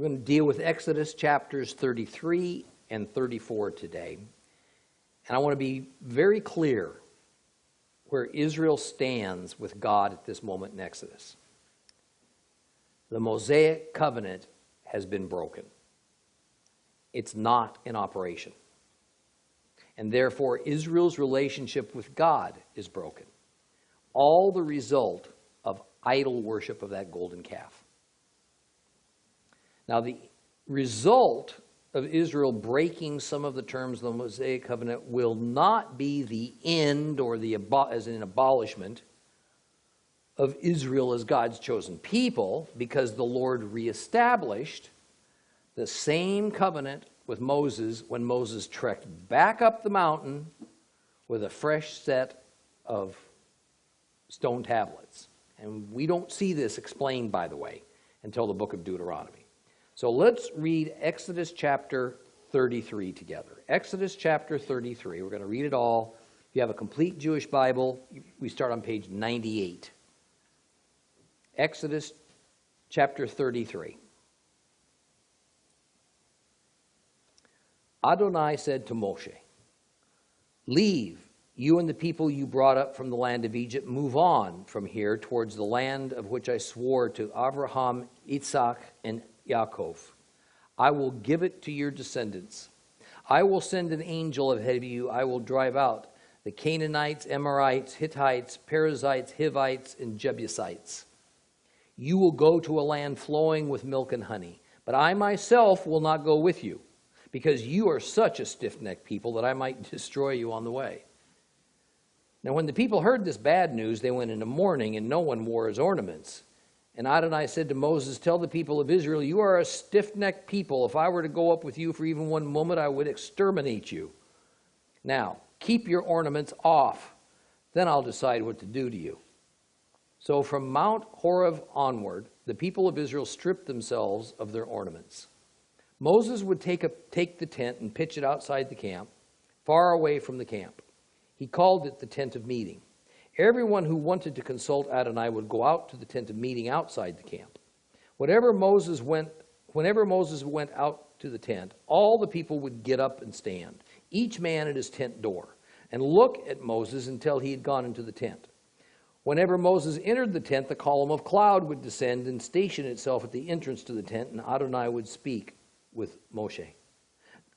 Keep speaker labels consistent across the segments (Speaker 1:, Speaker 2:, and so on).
Speaker 1: We're going to deal with Exodus chapters 33 and 34 today. And I want to be very clear where Israel stands with God at this moment in Exodus. The Mosaic covenant has been broken. It's not in operation. And therefore, Israel's relationship with God is broken. All the result of idol worship of that golden calf. Now, the result of Israel breaking some of the terms of the Mosaic covenant will not be the end or as an abolishment of Israel as God's chosen people, because the Lord reestablished the same covenant with Moses when Moses trekked back up the mountain with a fresh set of stone tablets. And we don't see this explained, by the way, until the book of Deuteronomy. So let's read Exodus chapter 33 together. Exodus chapter 33. We're going to read it all. If you have a complete Jewish Bible, we start on page 98. Exodus chapter 33. Adonai said to Moshe, "Leave, you and the people you brought up from the land of Egypt, move on from here towards the land of which I swore to Abraham, Isaac, and Yaakov. I will give it to your descendants. I will send an angel ahead of you. I will drive out the Canaanites, Amorites, Hittites, Perizzites, Hivites, and Jebusites. You will go to a land flowing with milk and honey. But I myself will not go with you, because you are such a stiff-necked people that I might destroy you on the way." Now when the people heard this bad news, they went into mourning, and no one wore his ornaments. And Adonai said to Moses, "Tell the people of Israel, you are a stiff-necked people. If I were to go up with you for even one moment, I would exterminate you. Now, keep your ornaments off. Then I'll decide what to do to you." So from Mount Horeb onward, the people of Israel stripped themselves of their ornaments. Moses would take the tent and pitch it outside the camp, far away from the camp. He called it the tent of meeting. Everyone who wanted to consult Adonai would go out to the tent of meeting outside the camp. Whenever Moses went out to the tent, all the people would get up and stand, each man at his tent door, and look at Moses until he had gone into the tent. Whenever Moses entered the tent, the column of cloud would descend and station itself at the entrance to the tent, and Adonai would speak with Moshe.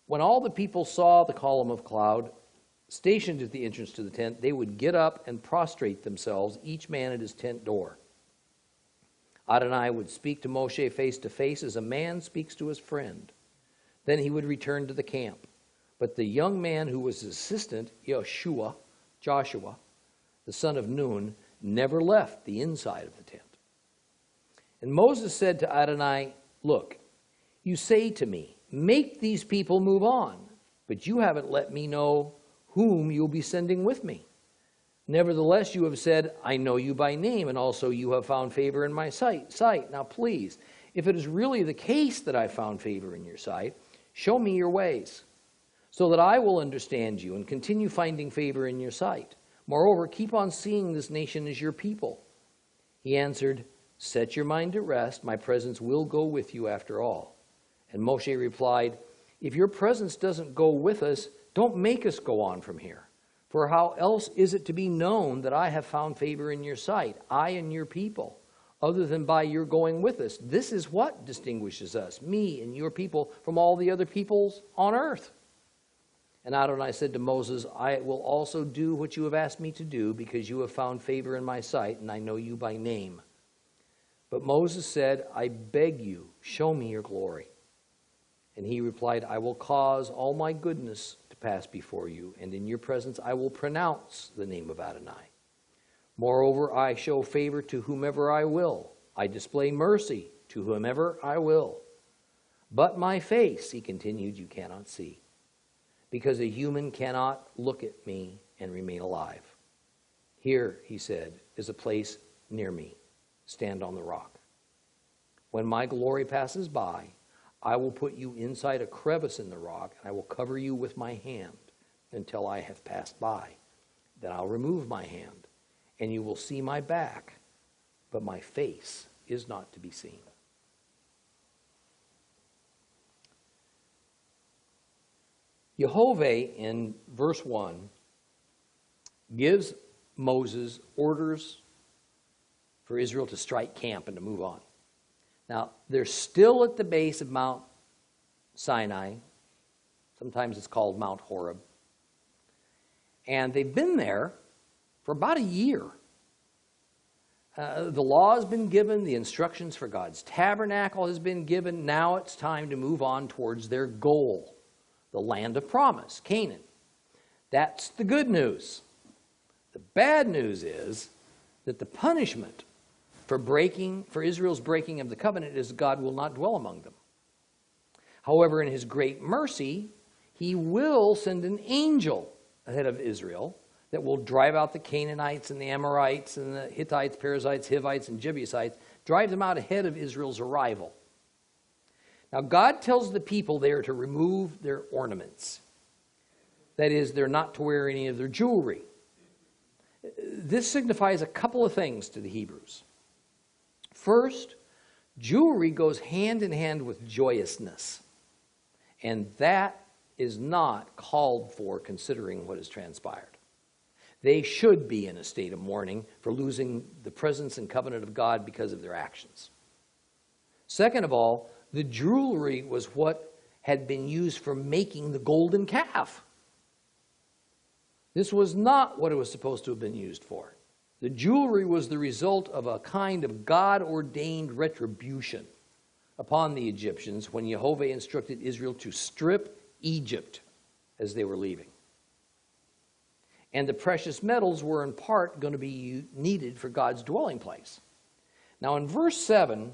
Speaker 1: When all the people saw the column of cloud stationed at the entrance to the tent, they would get up and prostrate themselves, each man at his tent door. Adonai would speak to Moshe face to face as a man speaks to his friend. Then he would return to the camp. But the young man who was his assistant, Joshua, the son of Nun, never left the inside of the tent. And Moses said to Adonai, "Look, you say to me, make these people move on, but you haven't let me know whom you'll be sending with me. Nevertheless, you have said, I know you by name, and also you have found favor in my sight. Now please, if it is really the case that I found favor in your sight, show me your ways, so that I will understand you and continue finding favor in your sight. Moreover, keep on seeing this nation as your people." He answered, "Set your mind at rest. My presence will go with you after all." And Moshe replied, "If your presence doesn't go with us, don't make us go on from here. For how else is it to be known that I have found favor in your sight, I and your people, other than by your going with us? This is what distinguishes us, me and your people, from all the other peoples on earth." And Adonai said to Moses, "I will also do what you have asked me to do, because you have found favor in my sight, and I know you by name." But Moses said, "I beg you, show me your glory." And he replied, "I will cause all my goodness to pass before you, and in your presence I will pronounce the name of Adonai. Moreover, I show favor to whomever I will. I display mercy to whomever I will. But my face," he continued, "you cannot see, because a human cannot look at me and remain alive. Here," he said, "is a place near me. Stand on the rock. When my glory passes by, I will put you inside a crevice in the rock, and I will cover you with my hand until I have passed by. Then I'll remove my hand, and you will see my back, but my face is not to be seen." Jehovah, in verse 1, gives Moses orders for Israel to strike camp and to move on. Now, they're still at the base of Mount Sinai. Sometimes it's called Mount Horeb. And they've been there for about a year. The law has been given. The instructions for God's tabernacle has been given. Now it's time to move on towards their goal, the land of promise, Canaan. That's the good news. The bad news is that the punishment for Israel's breaking of the covenant is God will not dwell among them. However, in his great mercy, he will send an angel ahead of Israel that will drive out the Canaanites and the Amorites and the Hittites, Perizzites, Hivites, and Jebusites, drive them out ahead of Israel's arrival. Now, God tells the people there to remove their ornaments. That is, they're not to wear any of their jewelry. This signifies a couple of things to the Hebrews. First, jewelry goes hand in hand with joyousness, and that is not called for considering what has transpired. They should be in a state of mourning for losing the presence and covenant of God because of their actions. Second of all, the jewelry was what had been used for making the golden calf. This was not what it was supposed to have been used for. The jewelry was the result of a kind of God-ordained retribution upon the Egyptians when Jehovah instructed Israel to strip Egypt as they were leaving. And the precious metals were in part going to be needed for God's dwelling place. Now in verse 7,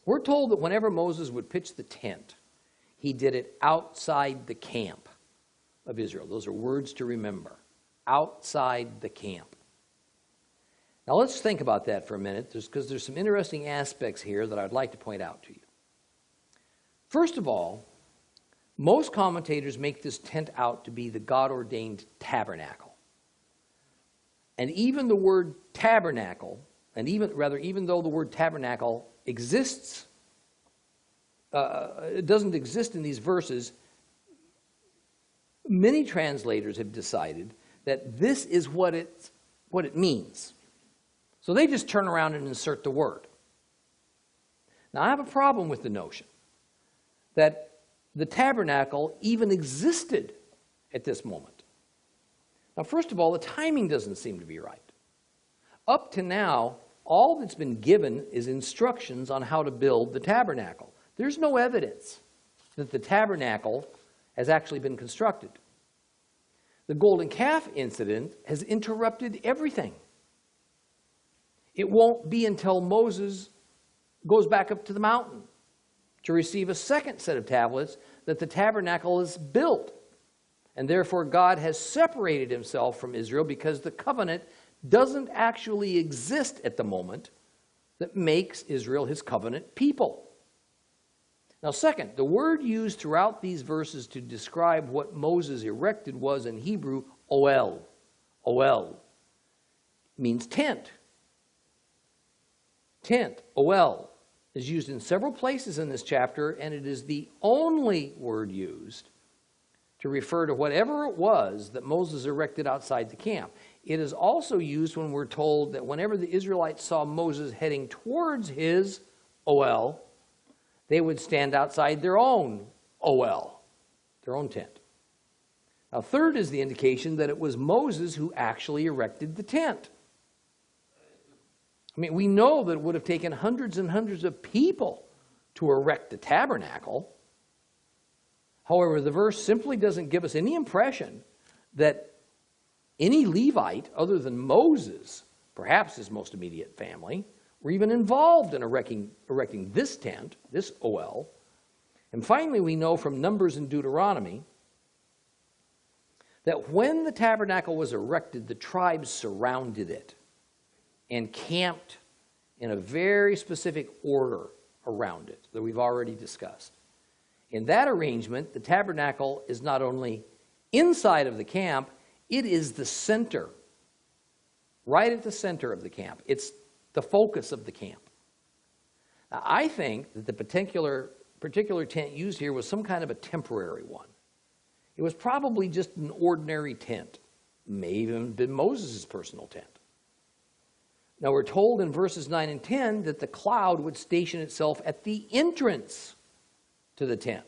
Speaker 1: we're told that whenever Moses would pitch the tent, he did it outside the camp of Israel. Those are words to remember. Outside the camp. Now let's think about that for a minute, because there's some interesting aspects here that I'd like to point out to you. First of all, most commentators make this tent out to be the God-ordained tabernacle. And even the word tabernacle, and even though the word tabernacle exists, it doesn't exist in these verses, many translators have decided that this is what it means. So they just turn around and insert the word. Now I have a problem with the notion that the tabernacle even existed at this moment. Now, first of all, the timing doesn't seem to be right. Up to now, all that's been given is instructions on how to build the tabernacle. There's no evidence that the tabernacle has actually been constructed. The golden calf incident has interrupted everything. It won't be until Moses goes back up to the mountain to receive a second set of tablets that the tabernacle is built. And therefore God has separated himself from Israel because the covenant doesn't actually exist at the moment that makes Israel his covenant people. Now second, the word used throughout these verses to describe what Moses erected was in Hebrew, oel. Oel means tent. Tent, oel, is used in several places in this chapter, and it is the only word used to refer to whatever it was that Moses erected outside the camp. It is also used when we're told that whenever the Israelites saw Moses heading towards his oel, they would stand outside their own oel, their own tent. Now, third is the indication that it was Moses who actually erected the tent. I mean, we know that it would have taken hundreds and hundreds of people to erect the tabernacle. However, the verse simply doesn't give us any impression that any Levite other than Moses, perhaps his most immediate family, were even involved in erecting this tent, this oel. And finally, we know from Numbers and Deuteronomy that when the tabernacle was erected, the tribes surrounded it and camped in a very specific order around it that we've already discussed. In that arrangement, the tabernacle is not only inside of the camp, it is the center, right at the center of the camp. It's the focus of the camp. Now, I think that the particular tent used here was some kind of a temporary one. It was probably just an ordinary tent. May even have been Moses' personal tent. Now we're told in verses 9 and 10 that the cloud would station itself at the entrance to the tent.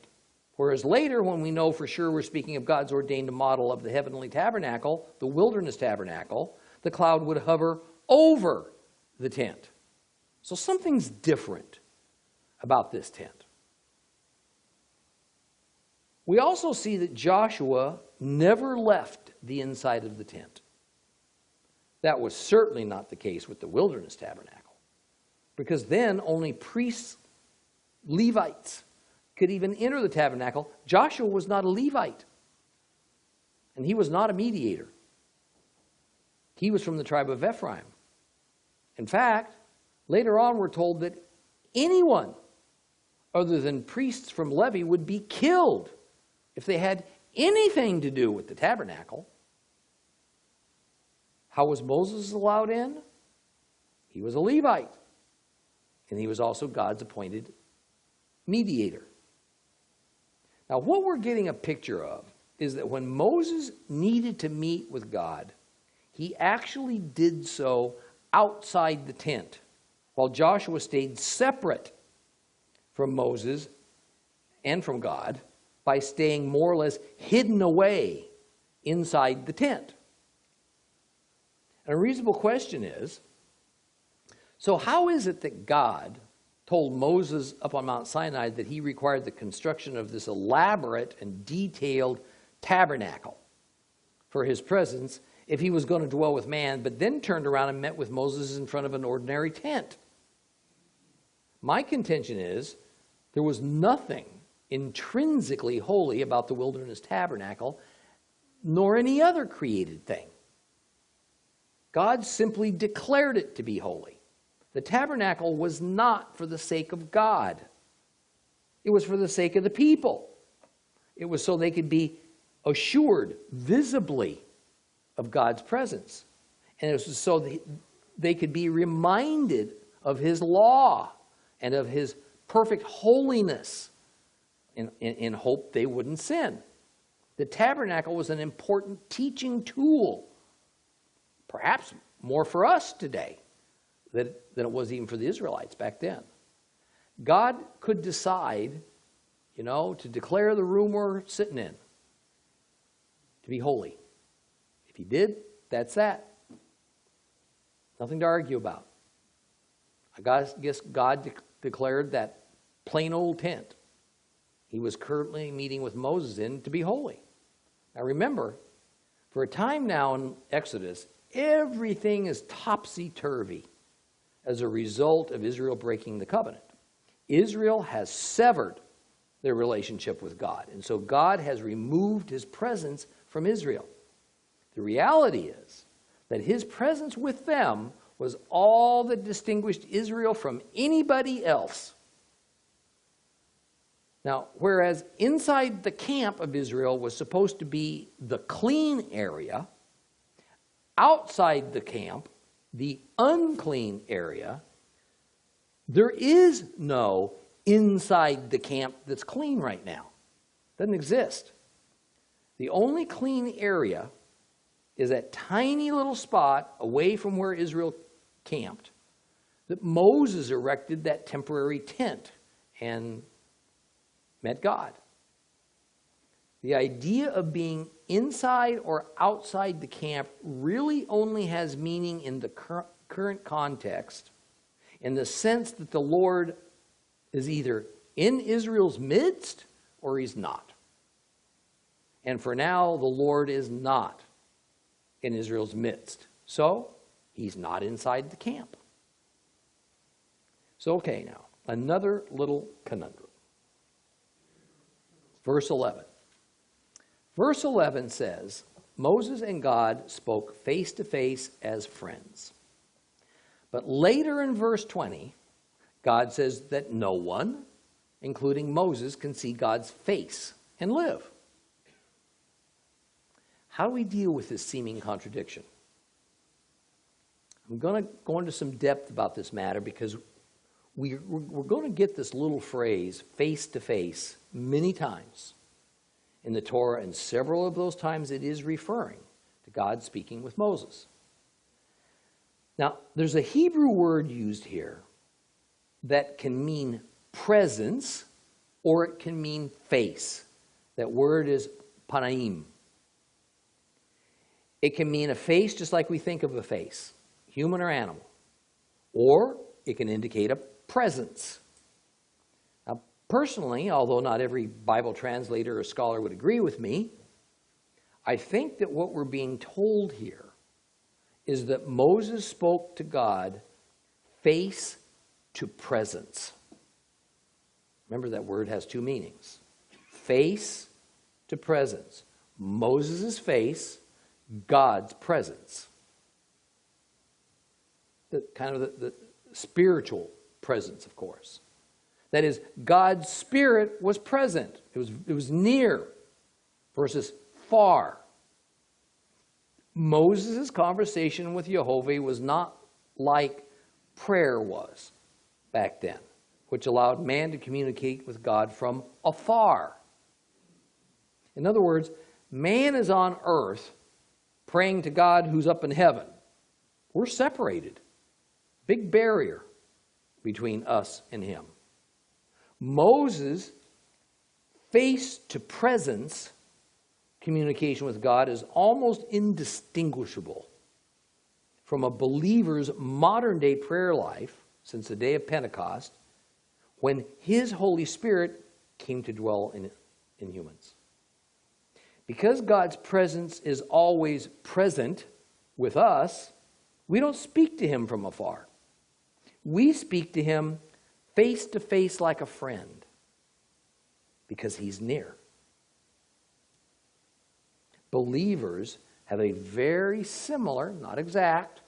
Speaker 1: Whereas later, when we know for sure we're speaking of God's ordained model of the heavenly tabernacle, the wilderness tabernacle, the cloud would hover over the tent. So something's different about this tent. We also see that Joshua never left the inside of the tent. That was certainly not the case with the wilderness tabernacle, because then only priests, Levites, could even enter the tabernacle. Joshua was not a Levite, and he was not a mediator. He was from the tribe of Ephraim. In fact, later on we're told that anyone other than priests from Levi would be killed if they had anything to do with the tabernacle. How was Moses allowed in? He was a Levite, and he was also God's appointed mediator. Now, what we're getting a picture of is that when Moses needed to meet with God, he actually did so outside the tent, while Joshua stayed separate from Moses and from God by staying more or less hidden away inside the tent. And a reasonable question is, so how is it that God told Moses up on Mount Sinai that he required the construction of this elaborate and detailed tabernacle for his presence if he was going to dwell with man, but then turned around and met with Moses in front of an ordinary tent? My contention is there was nothing intrinsically holy about the wilderness tabernacle, nor any other created thing. God simply declared it to be holy. The tabernacle was not for the sake of God. It was for the sake of the people. It was so they could be assured visibly of God's presence. And it was so they could be reminded of his law and of his perfect holiness in hope they wouldn't sin. The tabernacle was an important teaching tool, perhaps more for us today than it was even for the Israelites back then. God could decide, to declare the room we're sitting in to be holy. If he did, that's that. Nothing to argue about. I guess God declared that plain old tent he was currently meeting with Moses in to be holy. Now remember, for a time now in Exodus, everything is topsy-turvy as a result of Israel breaking the covenant. Israel has severed their relationship with God, and so God has removed his presence from Israel. The reality is that his presence with them was all that distinguished Israel from anybody else. Now, whereas inside the camp of Israel was supposed to be the clean area, outside the camp, the unclean area, there is no inside the camp that's clean right now. Doesn't exist. The only clean area is that tiny little spot away from where Israel camped that Moses erected that temporary tent and met God. The idea of being inside or outside the camp really only has meaning in the current context, in the sense that the Lord is either in Israel's midst or he's not. And for now, the Lord is not in Israel's midst. So, he's not inside the camp. So, okay, now, another little conundrum. Verse 11. Verse 11 says, Moses and God spoke face to face as friends. But later in verse 20, God says that no one, including Moses, can see God's face and live. How do we deal with this seeming contradiction? I'm going to go into some depth about this matter because we're going to get this little phrase, face to face, many times in the Torah, and several of those times it is referring to God speaking with Moses. Now, there's a Hebrew word used here that can mean presence or it can mean face. That word is panaim. It can mean a face just like we think of a face, human or animal. Or it can indicate a presence. Now, personally, although not every Bible translator or scholar would agree with me, I think that what we're being told here is that Moses spoke to God face to presence. Remember, that word has two meanings. Face to presence. Moses' face, God's presence. The spiritual presence, of course. That is, God's Spirit was present. It was near versus far. Moses' conversation with Jehovah was not like prayer was back then, which allowed man to communicate with God from afar. In other words, man is on earth praying to God who's up in heaven. We're separated. Big barrier between us and him. Moses' face to presence communication with God is almost indistinguishable from a believer's modern day prayer life since the day of Pentecost, when his Holy Spirit came to dwell in humans. Because God's presence is always present with us, we don't speak to him from afar. We speak to him face to face like a friend because he's near. Believers have a very similar, not exact,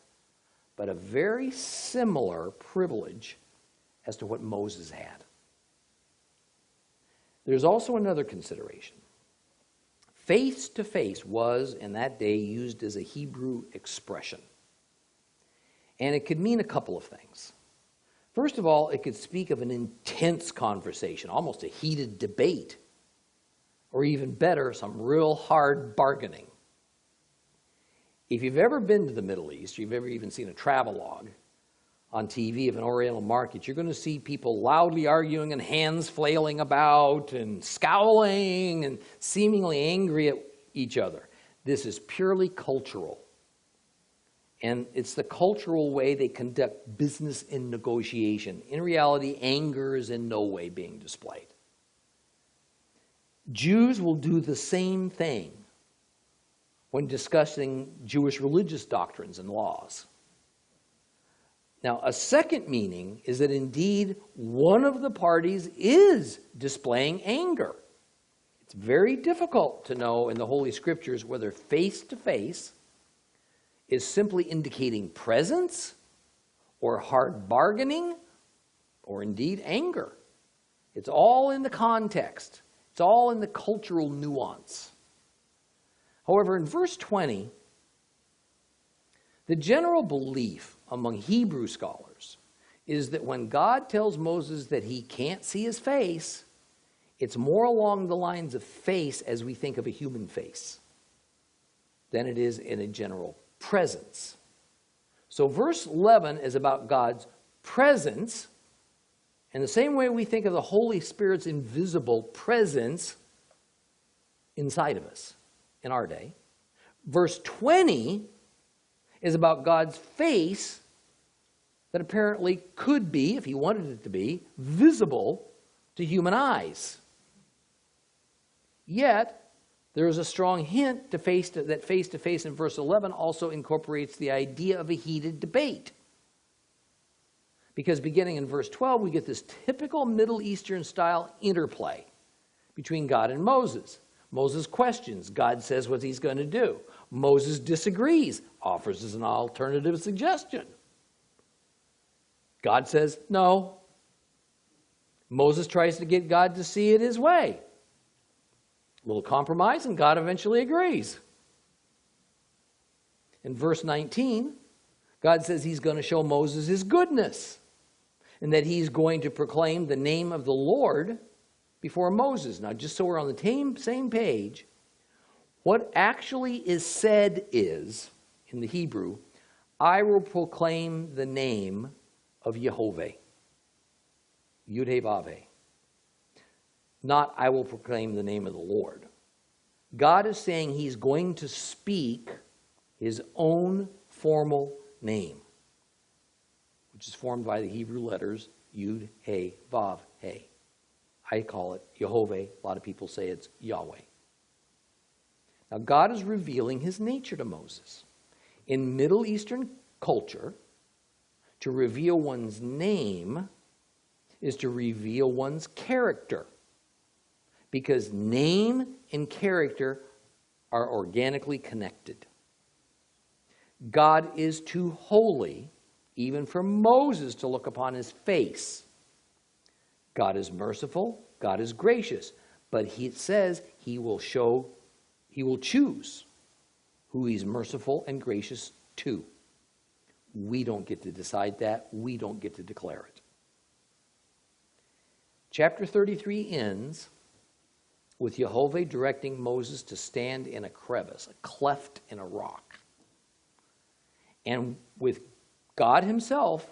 Speaker 1: but a very similar privilege as to what Moses had. There's also another consideration. Face to face was, in that day, used as a Hebrew expression. And it could mean a couple of things. First of all, it could speak of an intense conversation, almost a heated debate, or even better, some real hard bargaining. If you've ever been to the Middle East, or you've ever even seen a travelogue on TV of an Oriental market, you're going to see people loudly arguing and hands flailing about and scowling and seemingly angry at each other. This is purely cultural. And it's the cultural way they conduct business and negotiation. In reality, anger is in no way being displayed. Jews will do the same thing when discussing Jewish religious doctrines and laws. Now, a second meaning is that indeed one of the parties is displaying anger. It's very difficult to know in the Holy Scriptures whether face to face is simply indicating presence or hard bargaining or indeed anger. It's all in the context. It's all in the cultural nuance. However, in verse 20, the general belief among Hebrew scholars is that when God tells Moses that he can't see his face, it's more along the lines of face as we think of a human face than it is in a general presence. So verse 11 is about God's presence in the same way we think of the Holy Spirit's invisible presence inside of us in our day. Verse 20 is about God's face that apparently could be, if he wanted it to be, visible to human eyes. Yet, there is a strong hint that face-to-face in verse 11 also incorporates the idea of a heated debate. Because beginning in verse 12, we get this typical Middle Eastern style interplay between God and Moses. Moses questions, God says what he's going to do. Moses disagrees, offers as an alternative suggestion. God says no. Moses tries to get God to see it his way. A little compromise, and God eventually agrees. In verse 19, God says he's going to show Moses his goodness and that he's going to proclaim the name of the Lord before Moses. Now, just so we're on the same page, what actually is said is, in the Hebrew, I will proclaim the name of Yehovah. Yud-He-Vav-He. Not I will proclaim the name of the Lord. God is saying he's going to speak his own formal name, which is formed by the Hebrew letters Yud-He-Vav-He. I call it Yehovah. A lot of people say it's Yahweh. Now, God is revealing his nature to Moses. In Middle Eastern culture, to reveal one's name is to reveal one's character, because name and character are organically connected. God is too holy, even for Moses to look upon his face. God is merciful, God is gracious, but it says he will choose who he's merciful and gracious to. We don't get to decide that. We don't get to declare it. Chapter 33 ends with Yehovah directing Moses to stand in a crevice, a cleft in a rock. And with God himself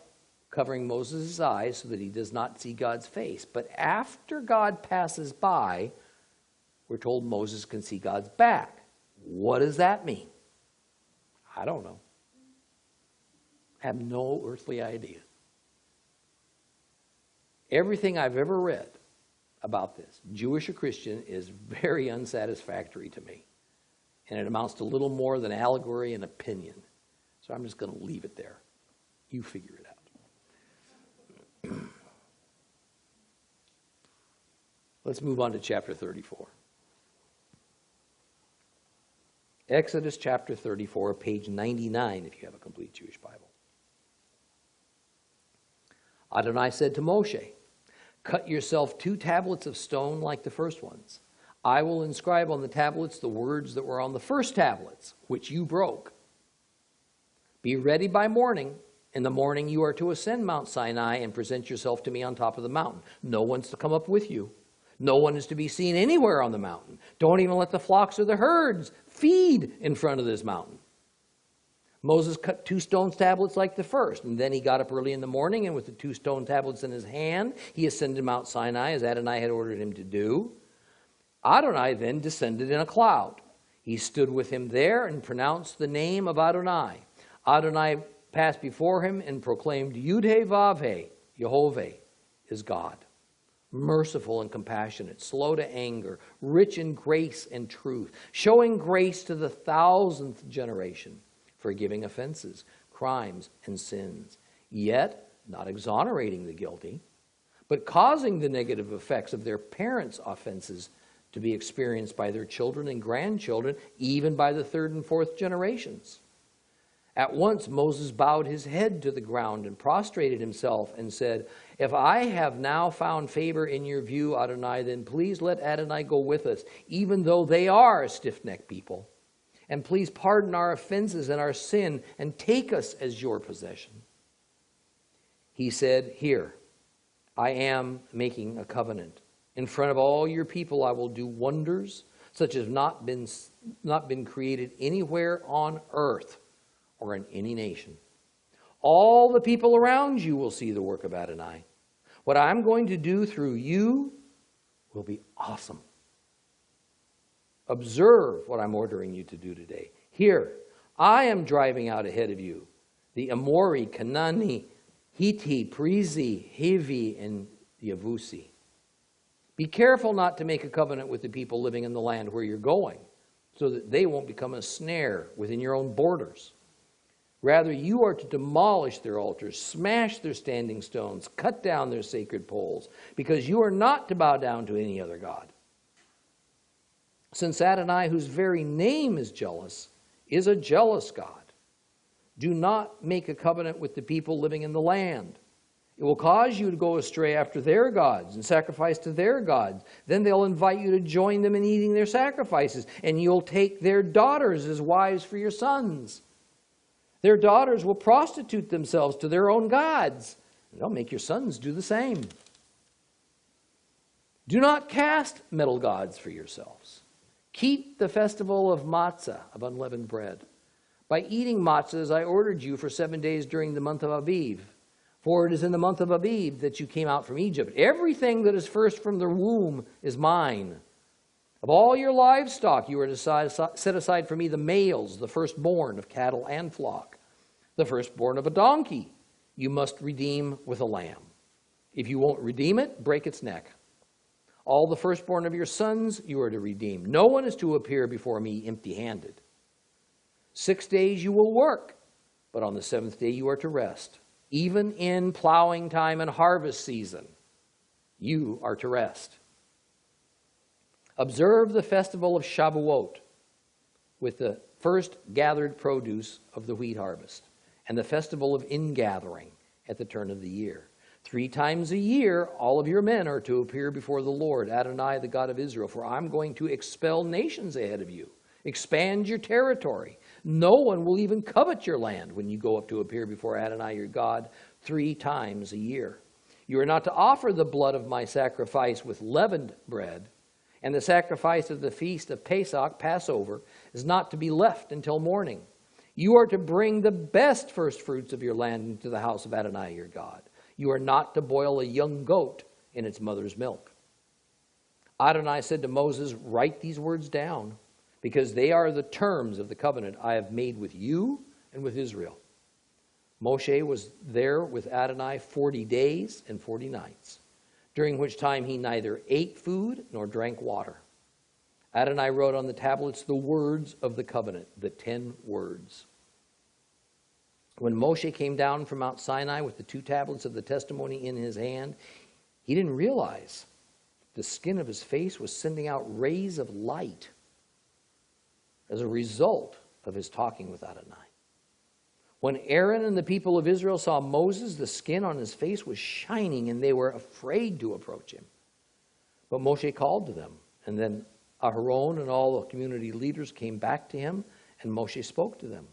Speaker 1: covering Moses' eyes so that he does not see God's face. But after God passes by, we're told Moses can see God's back. What does that mean? I don't know. I have no earthly idea. Everything I've ever read about this, Jewish or Christian, is very unsatisfactory to me. And it amounts to little more than allegory and opinion. So I'm just going to leave it there. You figure it out. Let's move on to chapter 34. Exodus chapter 34, page 99, if you have a complete Jewish Bible. Adonai said to Moshe, cut yourself 2 tablets of stone like the first ones. I will inscribe on the tablets the words that were on the first tablets, which you broke. Be ready by morning. In the morning you are to ascend Mount Sinai and present yourself to me on top of the mountain. No one's to come up with you. No one is to be seen anywhere on the mountain. Don't even let the flocks or the herds feed in front of this mountain. Moses cut 2 stone tablets like the first, and then he got up early in the morning, and with the 2 stone tablets in his hand, he ascended Mount Sinai as Adonai had ordered him to do. Adonai then descended in a cloud. He stood with him there and pronounced the name of Adonai. Adonai passed before him and proclaimed, Yud-He-Vav-He, Yehovah is God. Merciful and compassionate, slow to anger, rich in grace and truth, showing grace to the 1000th generation, forgiving offenses, crimes, and sins, yet not exonerating the guilty, but causing the negative effects of their parents' offenses to be experienced by their children and grandchildren, even by the 3rd and 4th generations. At once Moses bowed his head to the ground and prostrated himself and said, if I have now found favor in your view, Adonai, then please let Adonai go with us, even though they are a stiff-necked people. And please pardon our offenses and our sin and take us as your possession. He said, here, I am making a covenant. In front of all your people I will do wonders such as not been created anywhere on earth or in any nation. All the people around you will see the work of Adonai. What I'm going to do through you will be awesome. Observe what I'm ordering you to do today. Here, I am driving out ahead of you the Amori, Canaani, Hitti, Perizi, Hivi, and the Yevusi. Be careful not to make a covenant with the people living in the land where you're going, so that they won't become a snare within your own borders. Rather, you are to demolish their altars, smash their standing stones, cut down their sacred poles, because you are not to bow down to any other god. Since Adonai, whose very name is jealous, is a jealous God, do not make a covenant with the people living in the land. It will cause you to go astray after their gods and sacrifice to their gods. Then they'll invite you to join them in eating their sacrifices, and you'll take their daughters as wives for your sons. Their daughters will prostitute themselves to their own gods, and they'll make your sons do the same. Do not cast metal gods for yourselves. Keep the festival of matzah, of unleavened bread, by eating matzah as I ordered you for 7 days during the month of Aviv. For it is in the month of Aviv that you came out from Egypt. Everything that is first from the womb is mine. Of all your livestock you are to set aside for me the males, the firstborn of cattle and flock. The firstborn of a donkey you must redeem with a lamb. If you won't redeem it, break its neck. All the firstborn of your sons you are to redeem. No one is to appear before me empty-handed. 6 days you will work, but on the 7th day you are to rest. Even in plowing time and harvest season, you are to rest. Observe the festival of Shavuot with the first gathered produce of the wheat harvest, and the festival of ingathering at the turn of the year. 3 times a year, all of your men are to appear before the Lord, Adonai, the God of Israel, for I'm going to expel nations ahead of you, expand your territory. No one will even covet your land when you go up to appear before Adonai, your God, 3 times a year. You are not to offer the blood of my sacrifice with leavened bread, and the sacrifice of the feast of Pesach, Passover, is not to be left until morning. You are to bring the best first fruits of your land into the house of Adonai, your God. You are not to boil a young goat in its mother's milk. Adonai said to Moses, write these words down, because they are the terms of the covenant I have made with you and with Israel. Moshe was there with Adonai 40 days and 40 nights, during which time he neither ate food nor drank water. Adonai wrote on the tablets the words of the covenant, the 10 words. When Moshe came down from Mount Sinai with the 2 tablets of the testimony in his hand, he didn't realize the skin of his face was sending out rays of light as a result of his talking with Adonai. When Aaron and the people of Israel saw Moses, the skin on his face was shining, and they were afraid to approach him. But Moshe called to them, and then Aharon and all the community leaders came back to him, and Moshe spoke to them.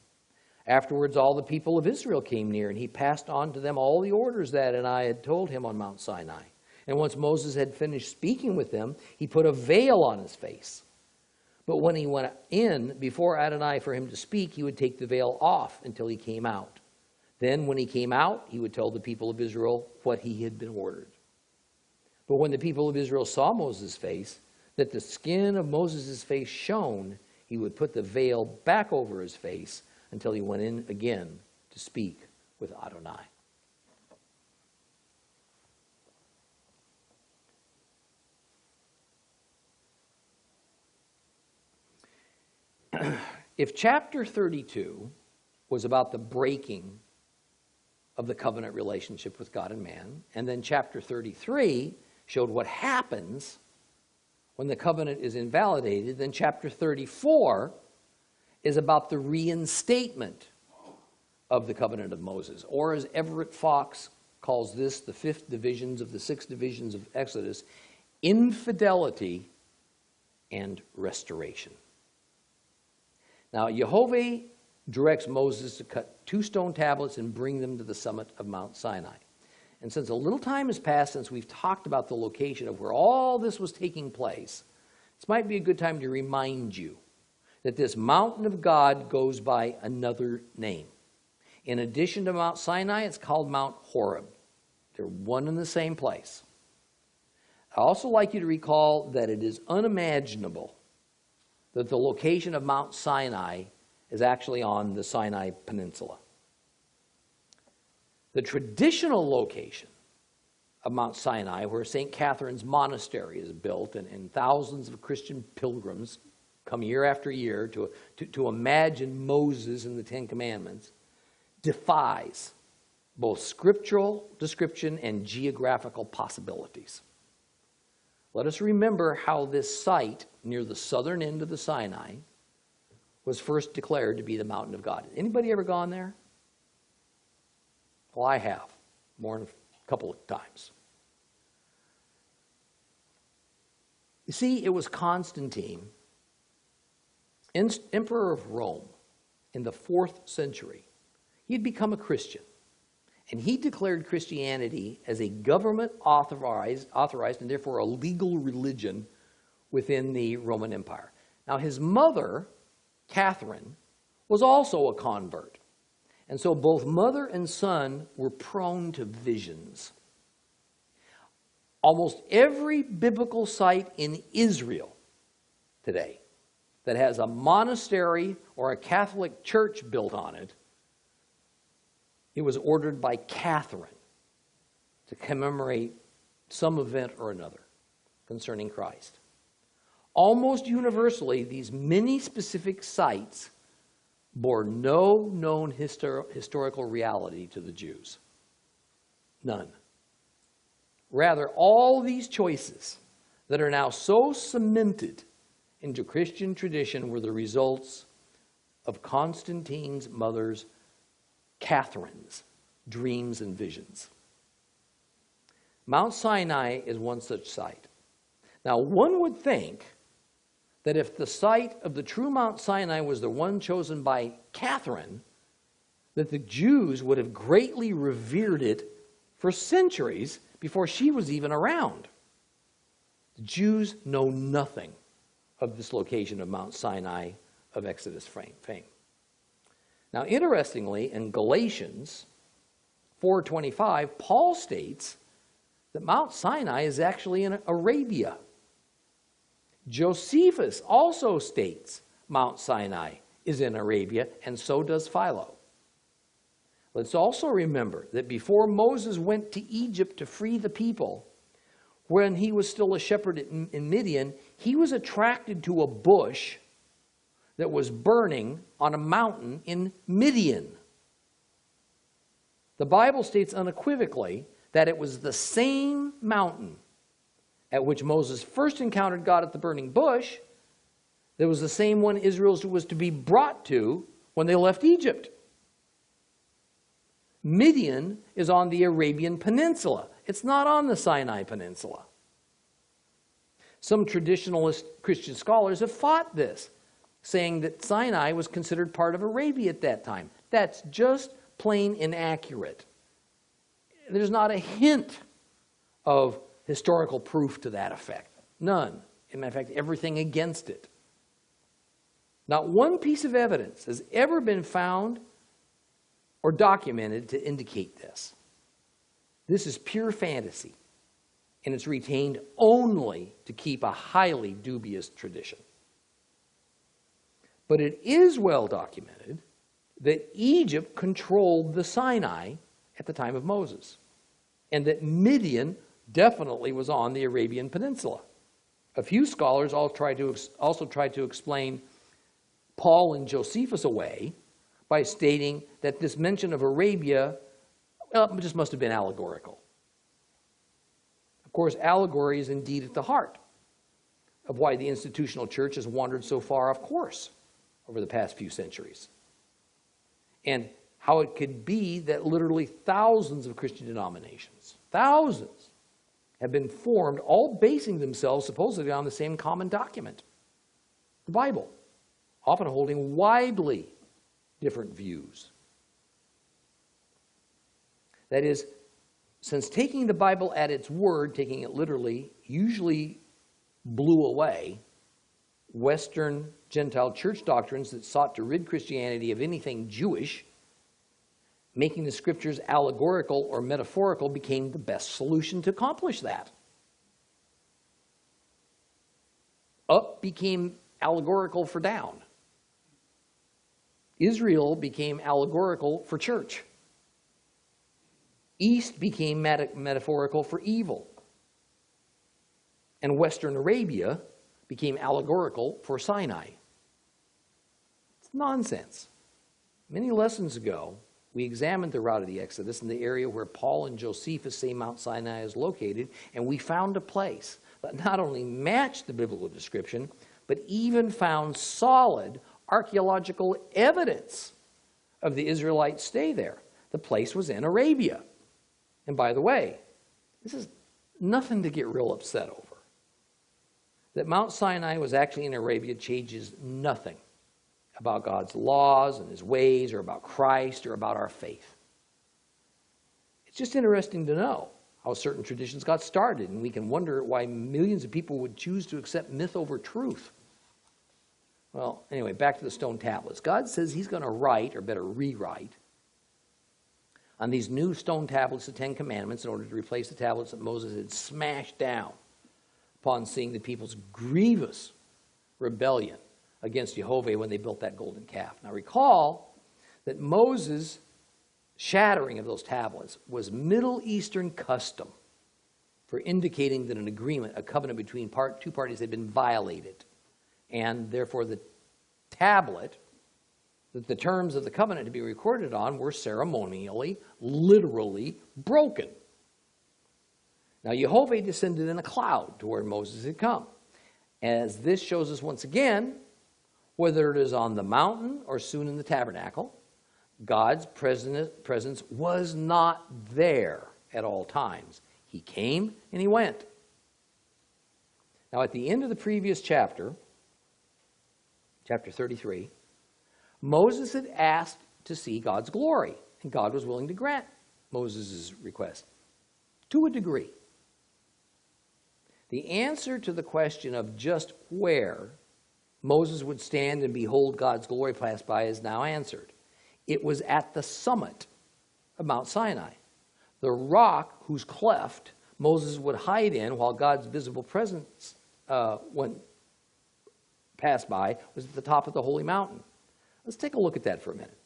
Speaker 1: Afterwards, all the people of Israel came near, and he passed on to them all the orders that Adonai had told him on Mount Sinai. And once Moses had finished speaking with them, he put a veil on his face. But when he went in before Adonai for him to speak, he would take the veil off until he came out. Then when he came out, he would tell the people of Israel what he had been ordered. But when the people of Israel saw Moses' face, that the skin of Moses' face shone, he would put the veil back over his face until he went in again to speak with Adonai. If chapter 32 was about the breaking of the covenant relationship with God and man, and then chapter 33 showed what happens when the covenant is invalidated, then chapter 34 is about the reinstatement of the covenant of Moses, or as Everett Fox calls this, the 5th divisions of the 6 divisions of Exodus, infidelity and restoration. Now, Jehovah directs Moses to cut 2 stone tablets and bring them to the summit of Mount Sinai. And since a little time has passed since we've talked about the location of where all this was taking place, this might be a good time to remind you that this mountain of God goes by another name. In addition to Mount Sinai, it's called Mount Horeb. They're one and the same place. I'd also like you to recall that it is unimaginable that the location of Mount Sinai is actually on the Sinai Peninsula. The traditional location of Mount Sinai, where St. Catherine's Monastery is built, and thousands of Christian pilgrims come year after year to imagine Moses and the 10 Commandments, defies both scriptural description and geographical possibilities. Let us remember how this site near the southern end of the Sinai was first declared to be the mountain of God. Anybody ever gone there? Well, I have, more than a couple of times. You see, it was Constantine, Emperor of Rome, in the 4th century. He had become a Christian. And he declared Christianity as a government authorized and therefore a legal religion within the Roman Empire. Now his mother, Catherine, was also a convert. And so both mother and son were prone to visions. Almost every biblical site in Israel today that has a monastery or a Catholic church built on it, it was ordered by Catherine to commemorate some event or another concerning Christ. Almost universally, these many specific sites bore no known historical reality to the Jews. None. Rather, all these choices that are now so cemented into Christian tradition were the results of Constantine's mother's, Catherine's, dreams and visions. Mount Sinai is one such site. Now, one would think that if the site of the true Mount Sinai was the one chosen by Catherine, that the Jews would have greatly revered it for centuries before she was even around. The Jews know nothing of this location of Mount Sinai of Exodus fame. Now, interestingly, in Galatians 4:25, Paul states that Mount Sinai is actually in Arabia. Josephus also states Mount Sinai is in Arabia, and so does Philo. Let's also remember that before Moses went to Egypt to free the people, when he was still a shepherd in Midian, he was attracted to a bush that was burning on a mountain in Midian. The Bible states unequivocally that it was the same mountain at which Moses first encountered God at the burning bush. That was the same one Israel was to be brought to when they left Egypt. Midian is on the Arabian Peninsula. It's not on the Sinai Peninsula. Some traditionalist Christian scholars have fought this, saying that Sinai was considered part of Arabia at that time. That's just plain inaccurate. There's not a hint of historical proof to that effect. None. In fact, everything against it. Not one piece of evidence has ever been found or documented to indicate this. This is pure fantasy, and it's retained only to keep a highly dubious tradition. But it is well documented that Egypt controlled the Sinai at the time of Moses, and that Midian definitely was on the Arabian Peninsula. A few scholars also tried to explain Paul and Josephus away by stating that this mention of Arabia, well, it just must have been allegorical. Of course, allegory is indeed at the heart of why the institutional church has wandered so far off course over the past few centuries, and how it could be that literally thousands of Christian denominations, thousands, have been formed, all basing themselves supposedly on the same common document, the Bible, often holding widely different views. That is, since taking the Bible at its word, taking it literally, usually blew away Western Gentile church doctrines that sought to rid Christianity of anything Jewish, making the scriptures allegorical or metaphorical became the best solution to accomplish that. Up became allegorical for down. Israel became allegorical for church. East became metaphorical for evil. And Western Arabia became allegorical for Sinai. It's nonsense. Many lessons ago, we examined the route of the Exodus in the area where Paul and Josephus say Mount Sinai is located, and we found a place that not only matched the biblical description, but even found solid archaeological evidence of the Israelites' stay there. The place was in Arabia. And by the way, this is nothing to get real upset over. That Mount Sinai was actually in Arabia changes nothing about God's laws and his ways, or about Christ, or about our faith. It's just interesting to know how certain traditions got started, and we can wonder why millions of people would choose to accept myth over truth. Well, anyway, back to the stone tablets. God says he's going to write, or better rewrite, on these new stone tablets the Ten Commandments in order to replace the tablets that Moses had smashed down upon seeing the people's grievous rebellion against Jehovah when they built that golden calf. Now recall that Moses' shattering of those tablets was Middle Eastern custom for indicating that an agreement, a covenant between two parties had been violated. And therefore the tablet that the terms of the covenant to be recorded on were ceremonially, literally broken. Now Jehovah descended in a cloud to where Moses had come. As this shows us once again, whether it is on the mountain or soon in the tabernacle, God's presence was not there at all times. He came and he went. Now at the end of the previous chapter, chapter 33, Moses had asked to see God's glory, and God was willing to grant Moses' request to a degree. The answer to the question of just where Moses would stand and behold God's glory pass by is now answered. It was at the summit of Mount Sinai, the rock whose cleft Moses would hide in while God's visible presence passed by was at the top of the holy mountain. Let's take a look at that for a minute.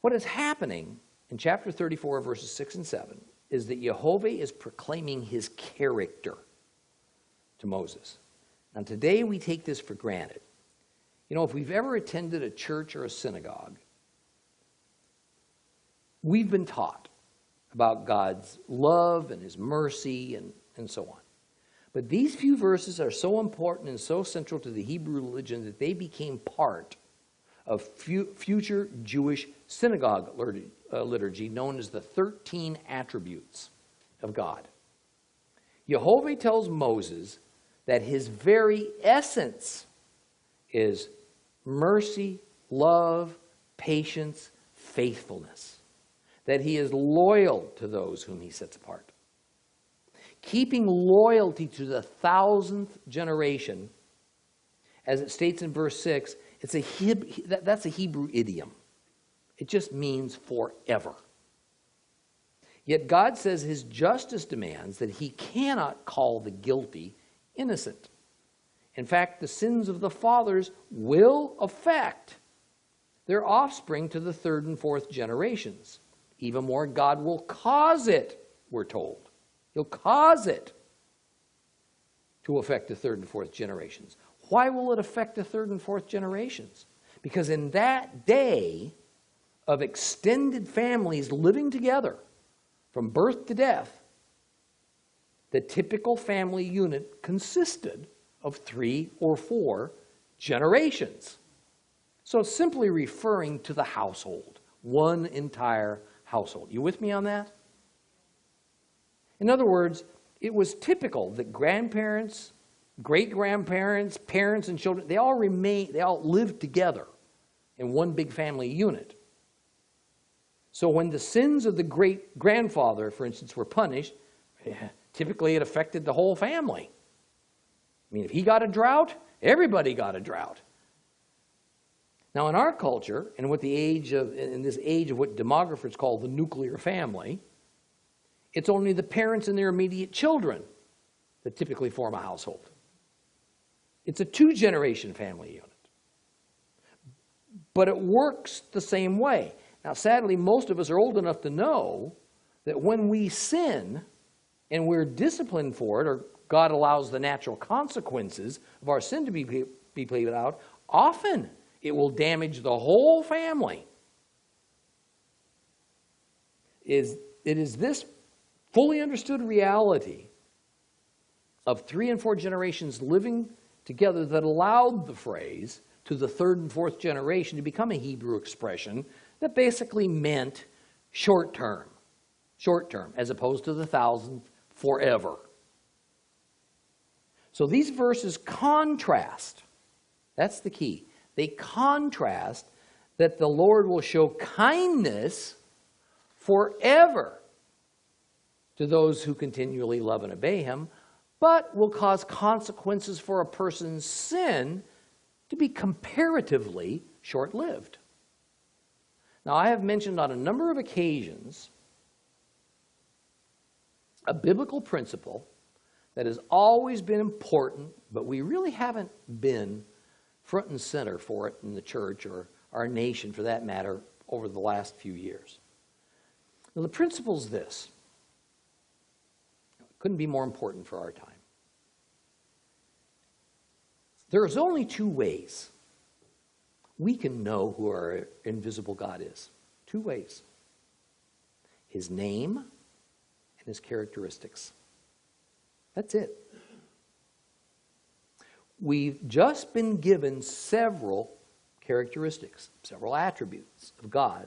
Speaker 1: What is happening in chapter 34, verses 6 and 7, is that Jehovah is proclaiming his character to Moses. Now today we take this for granted. You know, if we've ever attended a church or a synagogue, we've been taught about God's love and his mercy and so on. But these few verses are so important and so central to the Hebrew religion that they became part of future Jewish synagogue liturgy known as the 13 attributes of God. Jehovah tells Moses that his very essence is mercy, love, patience, faithfulness. That he is loyal to those whom he sets apart. Keeping loyalty to the 1000th generation, as it states in verse 6, that's a Hebrew idiom. It just means forever. Yet God says his justice demands that he cannot call the guilty innocent. In fact, the sins of the fathers will affect their offspring to the 3rd and 4th generations. Even more, God will cause it, we're told. He'll cause it to affect the 3rd and 4th generations. Why will it affect the 3rd and 4th generations? Because in that day of extended families living together from birth to death, the typical family unit consisted of 3 or 4 generations. So it's simply referring to the household, one entire household. You with me on that? In other words, it was typical that grandparents, great-grandparents, parents, and children, they all lived together in one big family unit. So when the sins of the great-grandfather, for instance, were punished, typically it affected the whole family. I mean, if he got a drought, everybody got a drought. Now in our culture, and in this age of what demographers call the nuclear family, it's only the parents and their immediate children that typically form a household. It's a 2-generation family unit. But it works the same way. Now, sadly, most of us are old enough to know that when we sin and we're disciplined for it, or God allows the natural consequences of our sin to be played out, often it will damage the whole family. It is this fully understood reality of 3 and 4 generations living together that allowed the phrase to the 3rd and 4th generation to become a Hebrew expression that basically meant short term, as opposed to the 1000th, forever. So these verses contrast, that's the key, they contrast that the Lord will show kindness forever to those who continually love and obey him, but will cause consequences for a person's sin to be comparatively short-lived. Now, I have mentioned on a number of occasions a biblical principle that has always been important, but we really haven't been front and center for it in the church or our nation, for that matter, over the last few years. Now, the principle is this. It couldn't be more important for our time. There's only two ways we can know who our invisible God is. Two ways. His name and his characteristics. That's it. We've just been given several characteristics, several attributes of God,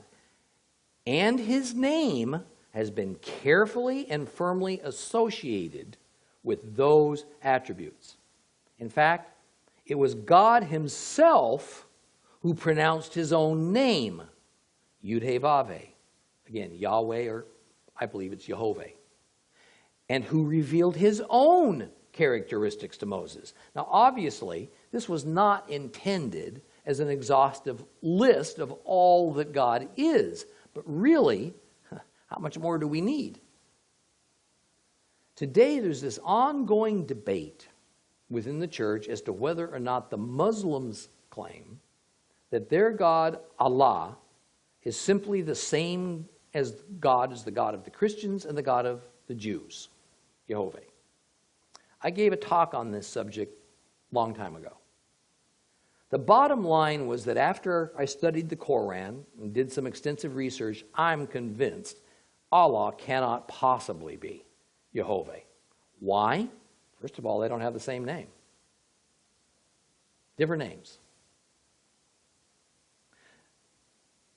Speaker 1: and his name has been carefully and firmly associated with those attributes. In fact, it was God himself who pronounced his own name, Yud-Heh-Vav-Heh. Again, Yahweh, or I believe it's Jehovah. And who revealed his own characteristics to Moses. Now, obviously, this was not intended as an exhaustive list of all that God is. But really, how much more do we need? Today, there's this ongoing debate within the church as to whether or not the Muslims claim that their God, Allah, is simply the same as God as the God of the Christians and the God of the Jews, Jehovah. I gave a talk on this subject a long time ago. The bottom line was that after I studied the Quran and did some extensive research, I'm convinced Allah cannot possibly be Jehovah. Why? First of all, they don't have the same name. Different names.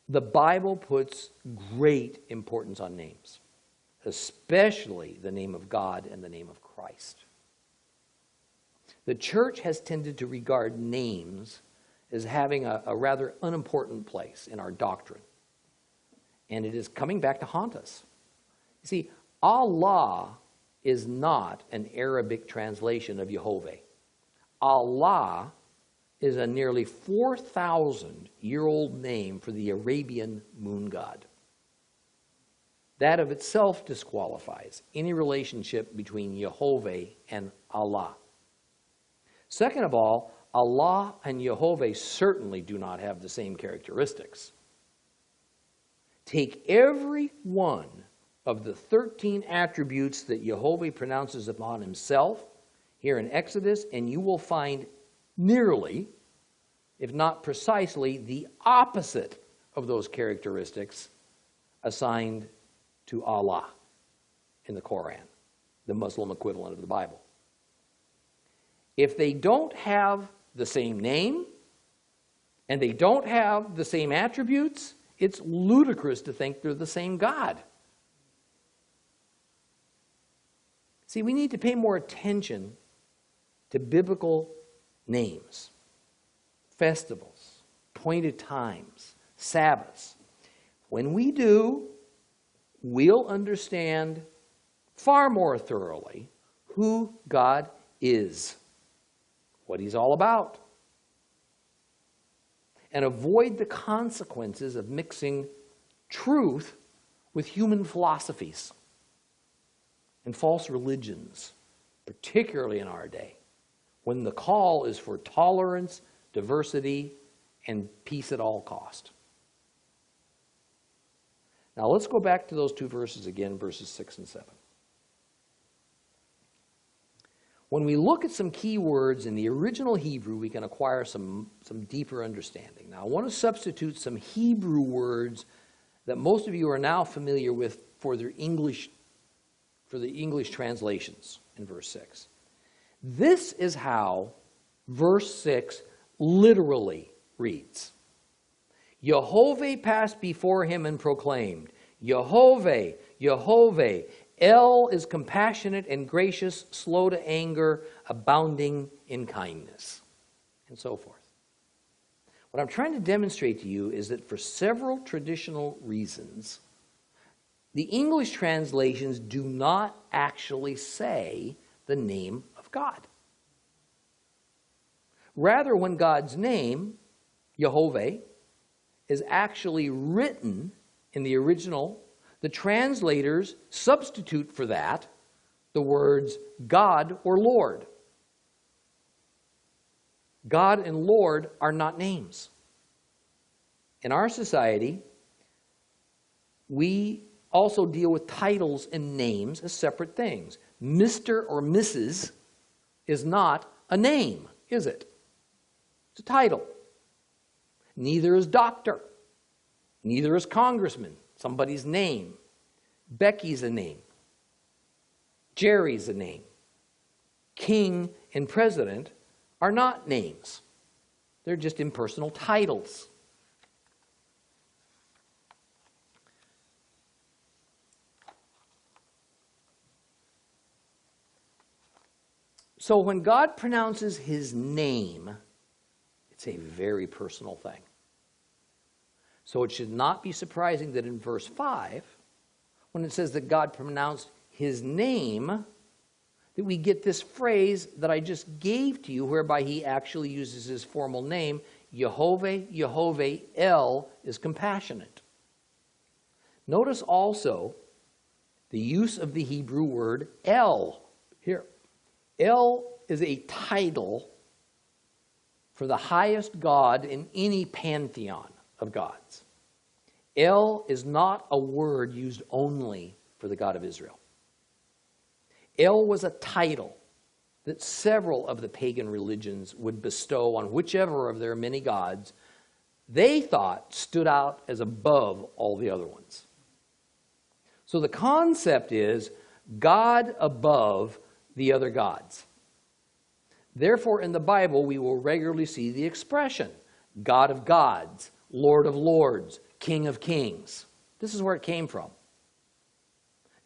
Speaker 1: The Bible puts great importance on names, especially the name of God and the name of Christ. The church has tended to regard names as having a rather unimportant place in our doctrine. And it is coming back to haunt us. You see, Allah is not an Arabic translation of Jehovah. Allah is a nearly 4,000-year-old name for the Arabian moon god. That of itself disqualifies any relationship between Jehovah and Allah. Second of all, Allah and Jehovah certainly do not have the same characteristics. Take every one of the 13 attributes that Jehovah pronounces upon himself here in Exodus, and you will find nearly, if not precisely, the opposite of those characteristics assigned to Allah in the Quran, the Muslim equivalent of the Bible. If they don't have the same name and they don't have the same attributes, it's ludicrous to think they're the same God. See, we need to pay more attention to biblical names, festivals, appointed times, Sabbaths. When we do, we'll understand far more thoroughly who God is, what he's all about, and avoid the consequences of mixing truth with human philosophies and false religions, particularly in our day, when the call is for tolerance, diversity, and peace at all cost. Now let's go back to those two verses again, verses 6 and 7. When we look at some key words in the original Hebrew, we can acquire some deeper understanding. Now I want to substitute some Hebrew words that most of you are now familiar with for the English translations in verse 6. This is how verse 6 literally reads. Jehovah passed before him and proclaimed, Jehovah, Jehovah, El is compassionate and gracious, slow to anger, abounding in kindness, and so forth. What I'm trying to demonstrate to you is that for several traditional reasons, the English translations do not actually say the name of God. Rather, when God's name, Jehovah, is actually written in the original, the translators substitute for that the words God or Lord. God and Lord are not names. In our society, we also deal with titles and names as separate things. Mr. or Mrs. is not a name, is it? It's a title. Neither is doctor. Neither is congressman, somebody's name. Becky's a name. Jerry's a name. King and president are not names. They're just impersonal titles. So when God pronounces his name, it's a very personal thing. So it should not be surprising that in verse 5, when it says that God pronounced his name, that we get this phrase that I just gave to you, whereby he actually uses his formal name, Jehovah, Jehovah, El is compassionate. Notice also the use of the Hebrew word El here. El is a title for the highest God in any pantheon of gods. El is not a word used only for the God of Israel. El was a title that several of the pagan religions would bestow on whichever of their many gods they thought stood out as above all the other ones. So the concept is God above the other gods. Therefore, in the Bible, we will regularly see the expression, God of gods, Lord of lords, King of kings. This is where it came from.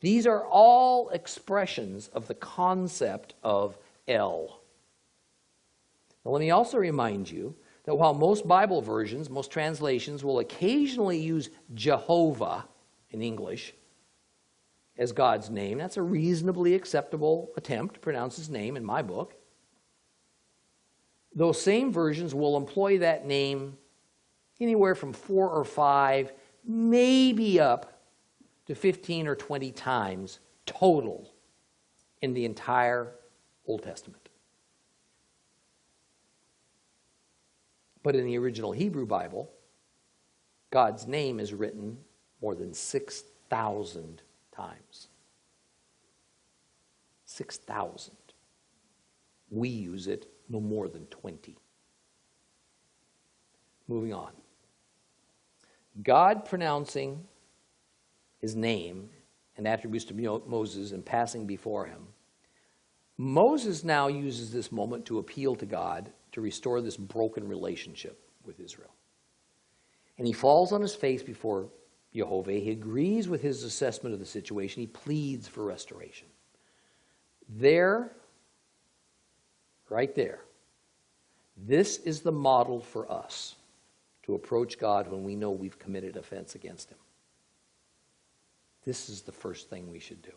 Speaker 1: These are all expressions of the concept of El. Now, let me also remind you that while most Bible versions, most translations will occasionally use Jehovah in English as God's name, that's a reasonably acceptable attempt to pronounce his name in my book. Those same versions will employ that name anywhere from 4 or 5, maybe up to 15 or 20 times total in the entire Old Testament. But in the original Hebrew Bible, God's name is written more than 6,000 times. 6,000. We use it no more than 20. Moving on. God pronouncing his name and attributes to Moses and passing before him. Moses now uses this moment to appeal to God to restore this broken relationship with Israel. And he falls on his face before Jehovah. He agrees with his assessment of the situation. He pleads for restoration. There, right there, this is the model for us to approach God when we know we've committed offense against him. This is the first thing we should do.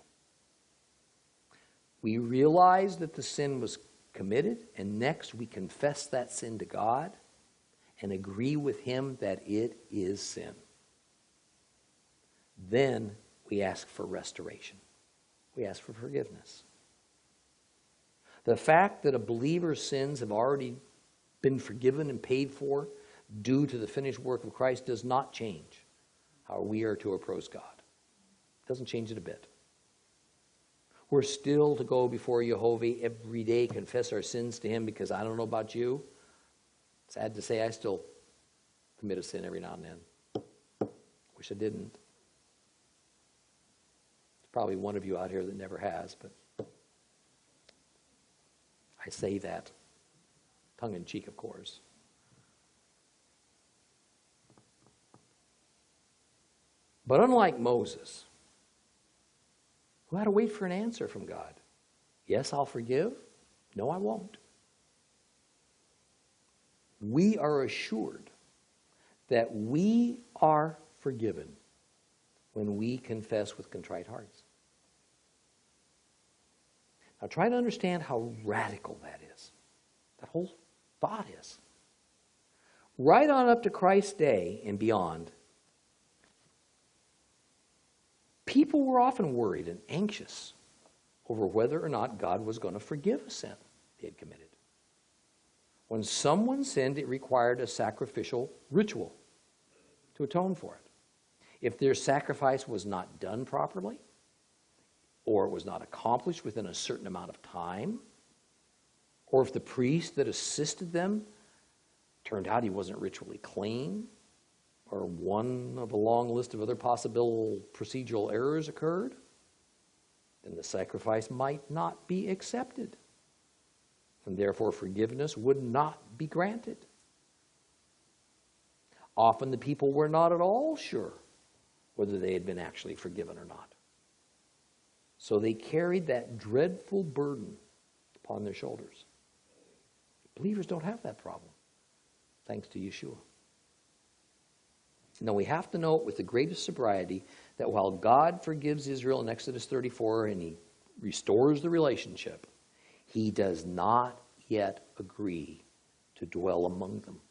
Speaker 1: We realize that the sin was committed, and next we confess that sin to God and agree with him that it is sin. Then we ask for restoration. We ask for forgiveness. The fact that a believer's sins have already been forgiven and paid for due to the finished work of Christ does not change how we are to approach God. It doesn't change it a bit. We're still to go before Jehovah every day, confess our sins to him, because I don't know about you. Sad to say, I still commit a sin every now and then. Wish I didn't. There's probably one of you out here that never has, but I say that, tongue in cheek, of course. But unlike Moses, who had to wait for an answer from God, yes, I'll forgive. No, I won't. We are assured that we are forgiven when we confess with contrite hearts. Now try to understand how radical that is. That whole thought is. Right on up to Christ's day and beyond, people were often worried and anxious over whether or not God was going to forgive a sin they had committed. When someone sinned, it required a sacrificial ritual to atone for it. If their sacrifice was not done properly, or it was not accomplished within a certain amount of time, or if the priest that assisted them turned out he wasn't ritually clean, or one of a long list of other possible procedural errors occurred, then the sacrifice might not be accepted, and therefore forgiveness would not be granted. Often the people were not at all sure whether they had been actually forgiven or not. So they carried that dreadful burden upon their shoulders. Believers don't have that problem, thanks to Yeshua. Now we have to note with the greatest sobriety that while God forgives Israel in Exodus 34 and he restores the relationship, he does not yet agree to dwell among them.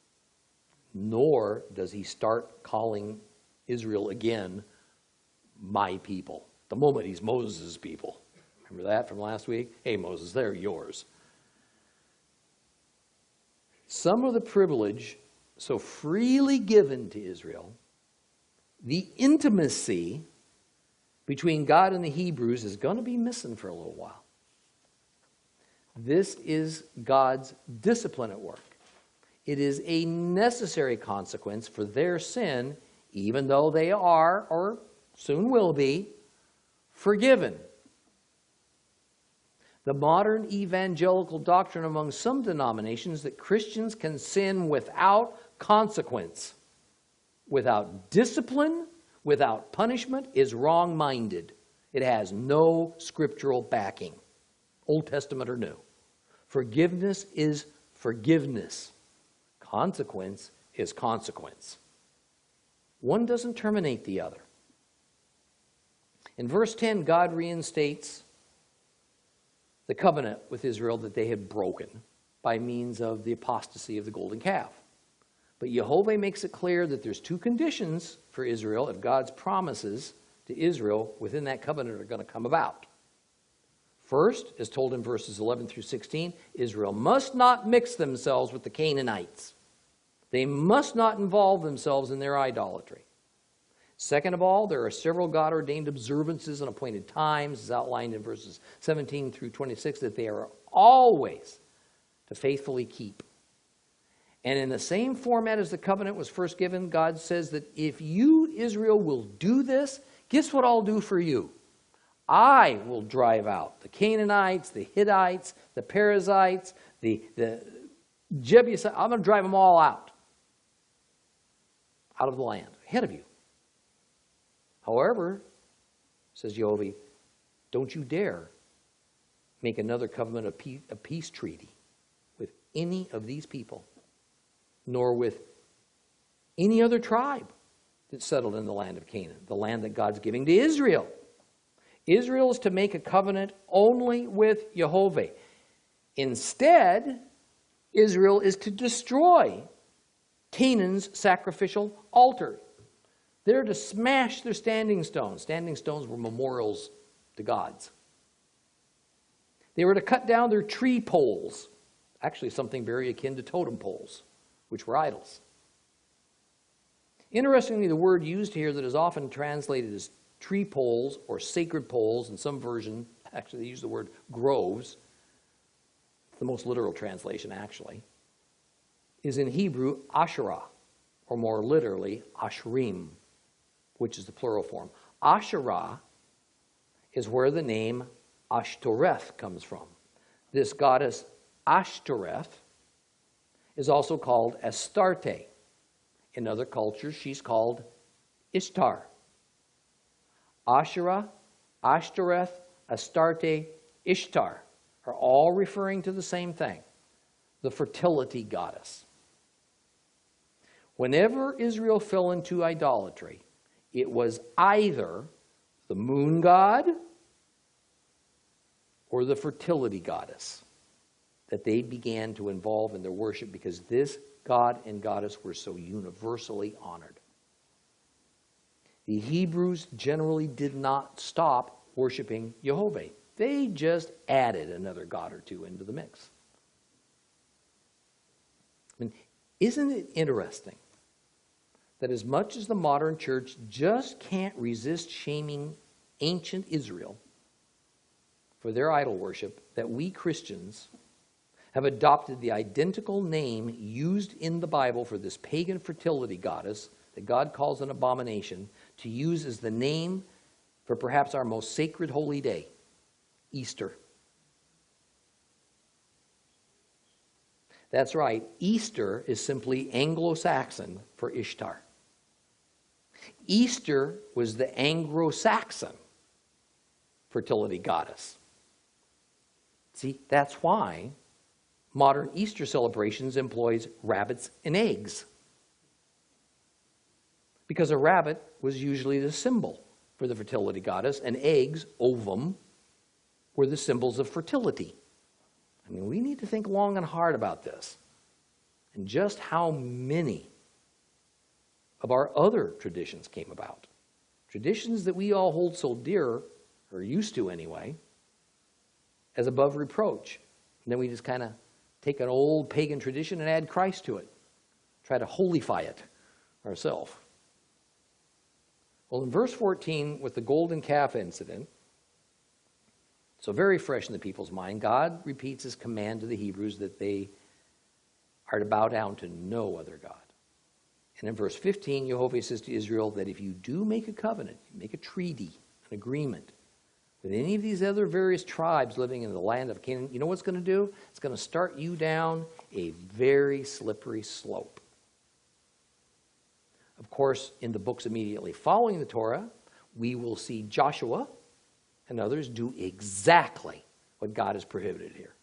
Speaker 1: Nor does he start calling Israel again, my people. The moment he's Moses' people. Remember that from last week? Hey, Moses, they're yours. Some of the privilege so freely given to Israel, the intimacy between God and the Hebrews is going to be missing for a little while. This is God's discipline at work. It is a necessary consequence for their sin, even though they are, or soon will be, forgiven. The modern evangelical doctrine among some denominations that Christians can sin without consequence, without discipline, without punishment, is wrong-minded. It has no scriptural backing, Old Testament or New. Forgiveness is forgiveness. Consequence is consequence. One doesn't terminate the other. In verse 10, God reinstates the covenant with Israel that they had broken by means of the apostasy of the golden calf. But Jehovah makes it clear that there's two conditions for Israel if God's promises to Israel within that covenant are going to come about. First, as told in verses 11 through 16, Israel must not mix themselves with the Canaanites. They must not involve themselves in their idolatry. Second of all, there are several God-ordained observances and appointed times, as outlined in verses 17 through 26, that they are always to faithfully keep. And in the same format as the covenant was first given, God says that if you, Israel, will do this, guess what I'll do for you? I will drive out the Canaanites, the Hittites, the Perizzites, the Jebusites. I'm going to drive them all out of the land, ahead of you. However, says Jehovah, don't you dare make another covenant of peace treaty with any of these people, nor with any other tribe that settled in the land of Canaan, the land that God's giving to Israel. Israel is to make a covenant only with Jehovah. Instead, Israel is to destroy Canaan's sacrificial altar. They're to smash their standing stones. Standing stones were memorials to gods. They were to cut down their tree poles, actually something very akin to totem poles, which were idols. Interestingly, the word used here that is often translated as tree poles or sacred poles, in some version, actually they use the word groves, the most literal translation actually, is in Hebrew Asherah, or more literally Ashrim, which is the plural form. Asherah is where the name Ashtoreth comes from. This goddess Ashtoreth is also called Astarte. In other cultures, she's called Ishtar. Asherah, Ashtoreth, Astarte, Ishtar are all referring to the same thing, the fertility goddess. Whenever Israel fell into idolatry, it was either the moon god or the fertility goddess that they began to involve in their worship, because this god and goddess were so universally honored. The Hebrews generally did not stop worshiping Jehovah. They just added another god or two into the mix. And isn't it interesting that as much as the modern church just can't resist shaming ancient Israel for their idol worship, that we Christians have adopted the identical name used in the Bible for this pagan fertility goddess that God calls an abomination, to use as the name for perhaps our most sacred holy day, Easter. That's right, Easter is simply Anglo-Saxon for Ishtar. Easter was the Anglo-Saxon fertility goddess. See, that's why modern Easter celebrations employs rabbits and eggs. Because a rabbit was usually the symbol for the fertility goddess, and eggs, ovum, were the symbols of fertility. I mean, we need to think long and hard about this, and just how many of our other traditions came about. Traditions that we all hold so dear, or used to anyway, as above reproach. And then we just kind of take an old pagan tradition and add Christ to it. Try to holify it ourselves. Well, in verse 14, with the golden calf incident, so very fresh in the people's mind, God repeats his command to the Hebrews that they are to bow down to no other God. And in verse 15, Jehovah says to Israel that if you do make a covenant, you make a treaty, an agreement, with any of these other various tribes living in the land of Canaan, you know what it's going to do? It's going to start you down a very slippery slope. Of course, in the books immediately following the Torah, we will see Joshua and others do exactly what God has prohibited here.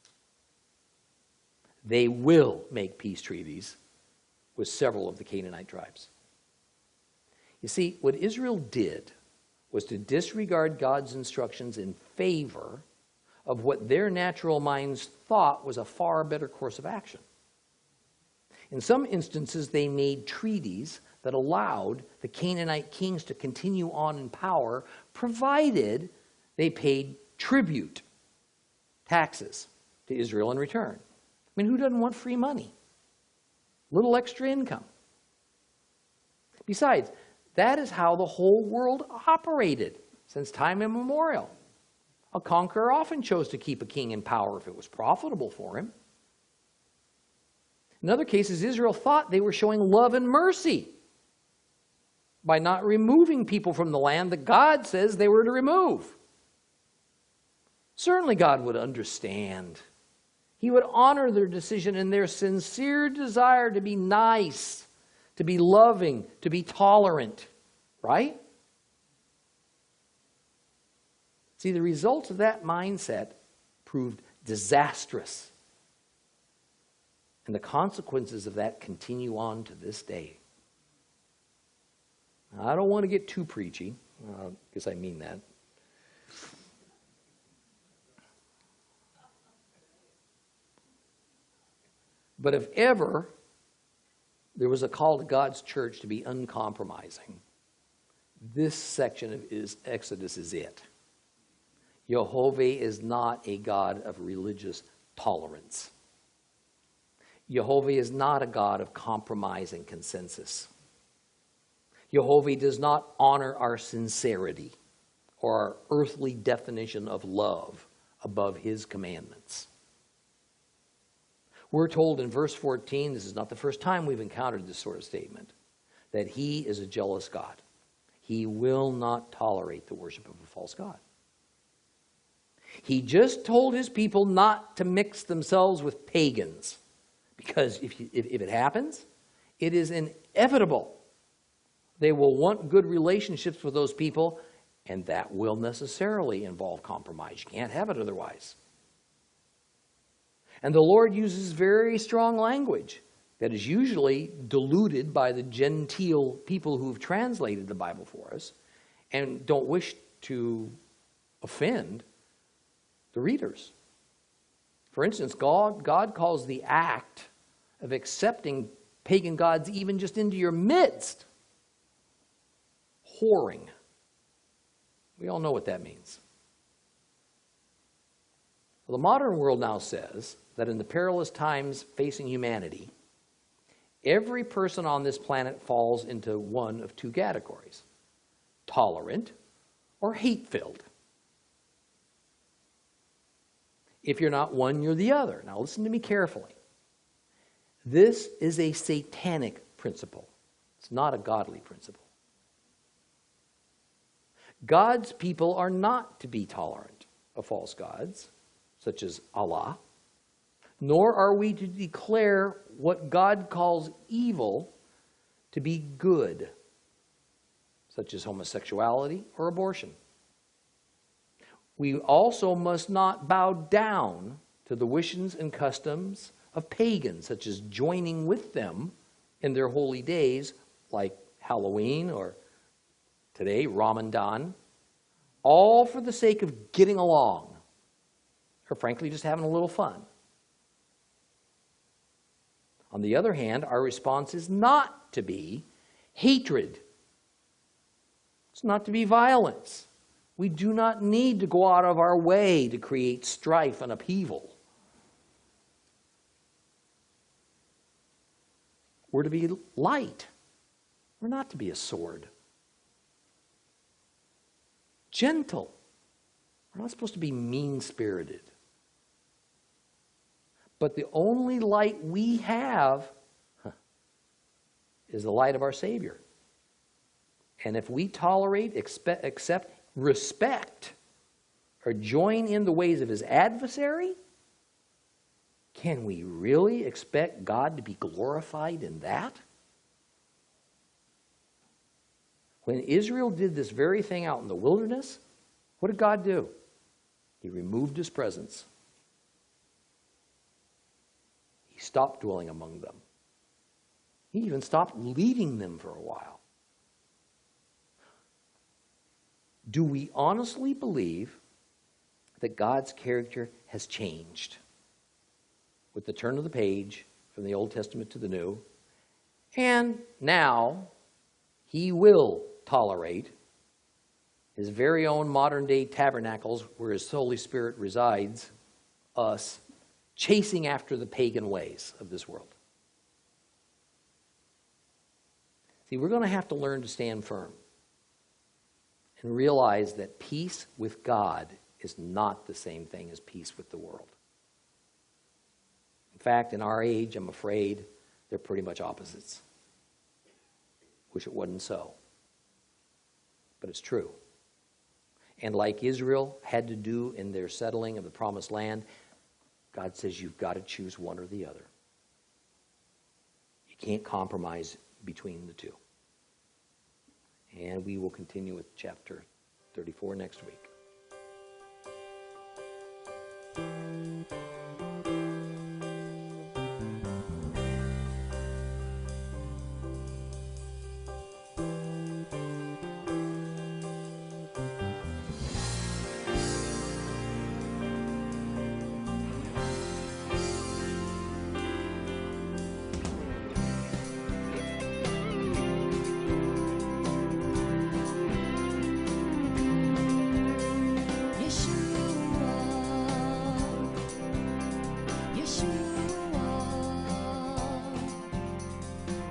Speaker 1: They will make peace treaties with several of the Canaanite tribes. You see, what Israel did was to disregard God's instructions in favor of what their natural minds thought was a far better course of action. In some instances, they made treaties that allowed the Canaanite kings to continue on in power, provided they paid tribute, taxes, to Israel in return. I mean, who doesn't want free money? Little extra income. Besides, that is how the whole world operated since time immemorial. A conqueror often chose to keep a king in power if it was profitable for him. In other cases, Israel thought they were showing love and mercy by not removing people from the land that God says they were to remove. Certainly God would understand. He would honor their decision and their sincere desire to be nice, to be loving, to be tolerant, right? See, the results of that mindset proved disastrous. And the consequences of that continue on to this day. Now, I don't want to get too preachy. I guess I mean that. But if ever there was a call to God's church to be uncompromising, this section of Exodus is it. Jehovah is not a God of religious tolerance. Jehovah is not a God of compromise and consensus. Jehovah does not honor our sincerity or our earthly definition of love above his commandments. We're told in verse 14, this is not the first time we've encountered this sort of statement, that he is a jealous God. He will not tolerate the worship of a false god. He just told his people not to mix themselves with pagans, because if it happens, it is inevitable. They will want good relationships with those people, and that will necessarily involve compromise. You can't have it otherwise. And the Lord uses very strong language that is usually diluted by the genteel people who've translated the Bible for us and don't wish to offend the readers. For instance, God calls the act of accepting pagan gods even just into your midst whoring. We all know what that means. Well, the modern world now says that in the perilous times facing humanity, every person on this planet falls into one of two categories: tolerant or hate-filled. If you're not one, you're the other. Now listen to me carefully. This is a satanic principle. It's not a godly principle. God's people are not to be tolerant of false gods, such as Allah, nor are we to declare what God calls evil to be good, such as homosexuality or abortion. We also must not bow down to the wishes and customs of pagans, such as joining with them in their holy days, like Halloween or today, Ramadan, all for the sake of getting along, or frankly, just having a little fun. On the other hand, our response is not to be hatred. It's not to be violence. We do not need to go out of our way to create strife and upheaval. We're to be light. We're not to be a sword. Gentle. We're not supposed to be mean-spirited. But the only light we have is the light of our Savior. And if we tolerate, accept, respect, or join in the ways of his adversary, can we really expect God to be glorified in that? When Israel did this very thing out in the wilderness, what did God do? He removed his presence. He stopped dwelling among them. He even stopped leading them for a while. Do we honestly believe that God's character has changed with the turn of the page from the Old Testament to the New? And now he will tolerate his very own modern-day tabernacles where his Holy Spirit resides, us, chasing after the pagan ways of this world. See, we're going to have to learn to stand firm and realize that peace with God is not the same thing as peace with the world. In fact, in our age, I'm afraid they're pretty much opposites. Wish it wasn't so. But it's true. And like Israel had to do in their settling of the promised land, God says you've got to choose one or the other. You can't compromise between the two. And we will continue with chapter 34 next week.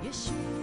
Speaker 2: Yeshua.